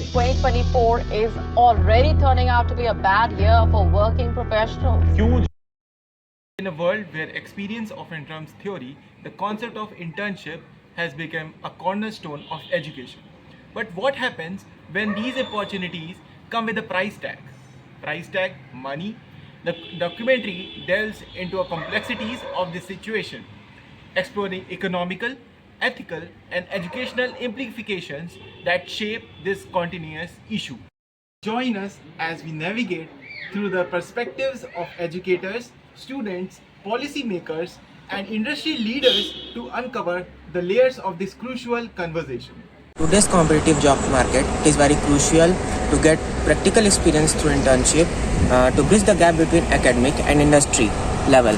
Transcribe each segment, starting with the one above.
2024 is already turning out to be a bad year for working professionals. Huge. In a world where experience often trumps theory, the concept of internship has become a cornerstone of education. But what happens when these opportunities come with a price tag? Price tag, money. The documentary delves into the complexities of this situation, exploring economical, ethical, and educational implications that shape this continuous issue. Join us as we navigate through the perspectives of educators, students, policymakers, and industry leaders to uncover the layers of this crucial conversation. Today's competitive job market, it is very crucial to get practical experience through internship to bridge the gap between academic and industry level.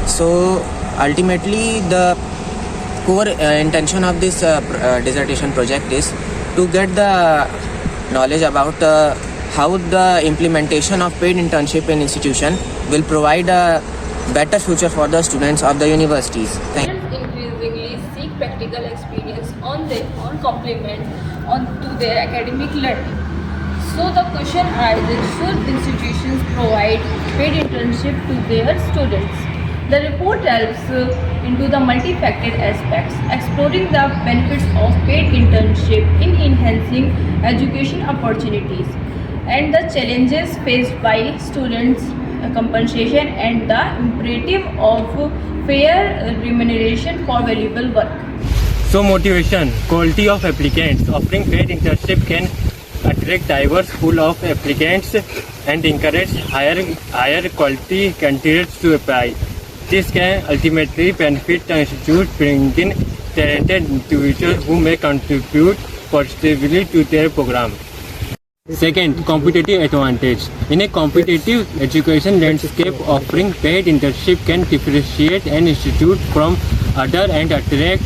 So ultimately, the core intention of this dissertation project is to get the knowledge about how the implementation of paid internship in institution will provide a better future for the students of the universities. Thank you. Students increasingly seek practical experience on complement to their academic learning. So the question arises, should institutions provide paid internship to their students? The report delves into the multifaceted aspects, exploring the benefits of paid internship in enhancing education opportunities and the challenges faced by students, compensation and the imperative of fair remuneration for valuable work. So motivation, quality of applicants. Offering paid internship can attract diverse pool of applicants and encourage higher quality candidates to apply. This can ultimately benefit the institute, bringing in talented individuals who may contribute positively to their program. Second, competitive advantage. In a competitive education landscape, offering paid internship can differentiate an institute from other and attract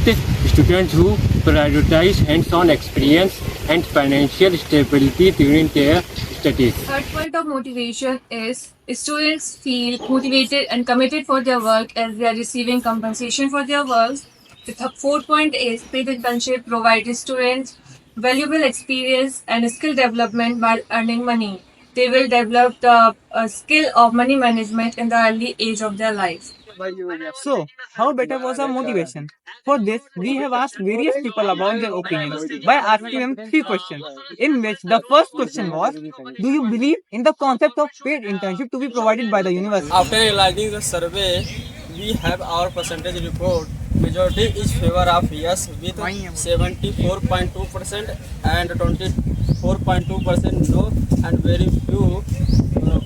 students who prioritize hands-on experience and financial stability during their studies. Third point of motivation is students feel motivated and committed for their work as they are receiving compensation for their work. The fourth point is paid internship provides students valuable experience and skill development while earning money. They will develop the skill of money management in the early age of their life. So, how better was our motivation? For this, we have asked various people about their opinions by asking them three questions, in which the first question was, do you believe in the concept of paid internship to be provided by the university? After analyzing the survey, we have our percentage report. Majority is favor of yes with 74.2% and 24.2% no, and very few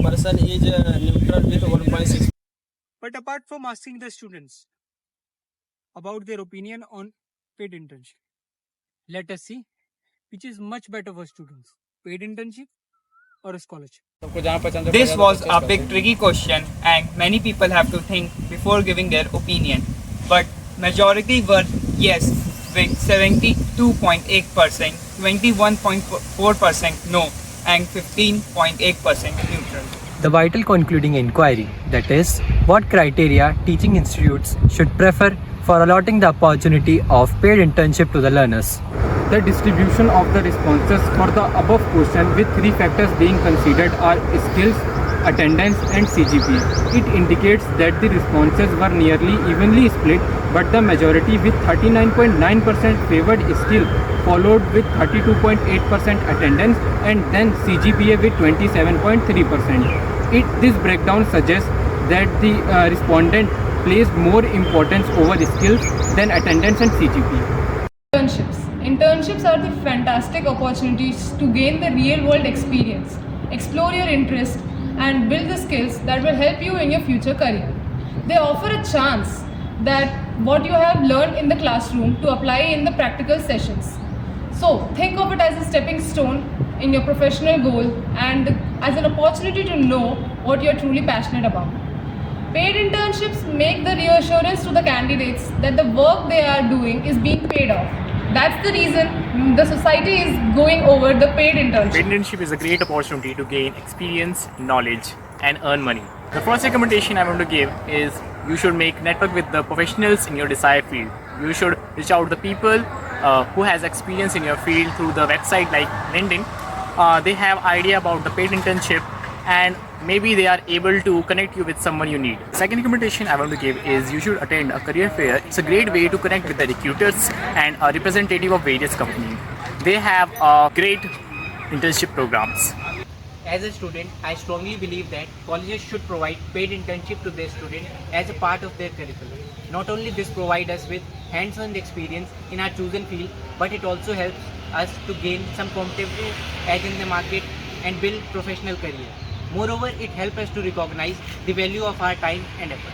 person is neutral with 1.6%. But apart from asking the students about their opinion on paid internship, let us see which is much better for students, paid internship or a scholarship. This was a big tricky question and many people have to think before giving their opinion. But majority were yes with 72.8%, 21.4% no and 15.8% neutral. The vital concluding inquiry, that is, what criteria teaching institutes should prefer for allotting the opportunity of paid internship to the learners. The distribution of the responses for the above question with three factors being considered are skills, attendance and CGPA. It indicates that the responses were nearly evenly split, but the majority with 39.9% favored skill, followed with 32.8% attendance and then CGPA with 27.3%. This breakdown suggests that the respondent placed more importance over skills than attendance and CGPA. Internships are the fantastic opportunities to gain the real world experience, explore your interests and build the skills that will help you in your future career. They offer a chance that what you have learned in the classroom to apply in the practical sessions. So think of it as a stepping stone in your professional goal and as an opportunity to know what you are truly passionate about. Paid internships make the reassurance to the candidates that the work they are doing is being paid off. That's the reason the society is going over the paid internship. Paid internship is a great opportunity to gain experience, knowledge, and earn money. The first recommendation I want to give is you should make network with the professionals in your desired field. You should reach out to the people who has experience in your field through the website like LinkedIn they have idea about the paid internship, and maybe they are able to connect you with someone you need. Second recommendation I want to give is you should attend a career fair. It's a great way to connect with the recruiters and a representative of various companies. They have great internship programs. As a student, I strongly believe that colleges should provide paid internship to their students as a part of their curriculum. Not only this provides us with hands-on experience in our chosen field, but it also helps us to gain some competitive edge in the market and build professional career. Moreover, it helps us to recognize the value of our time and effort.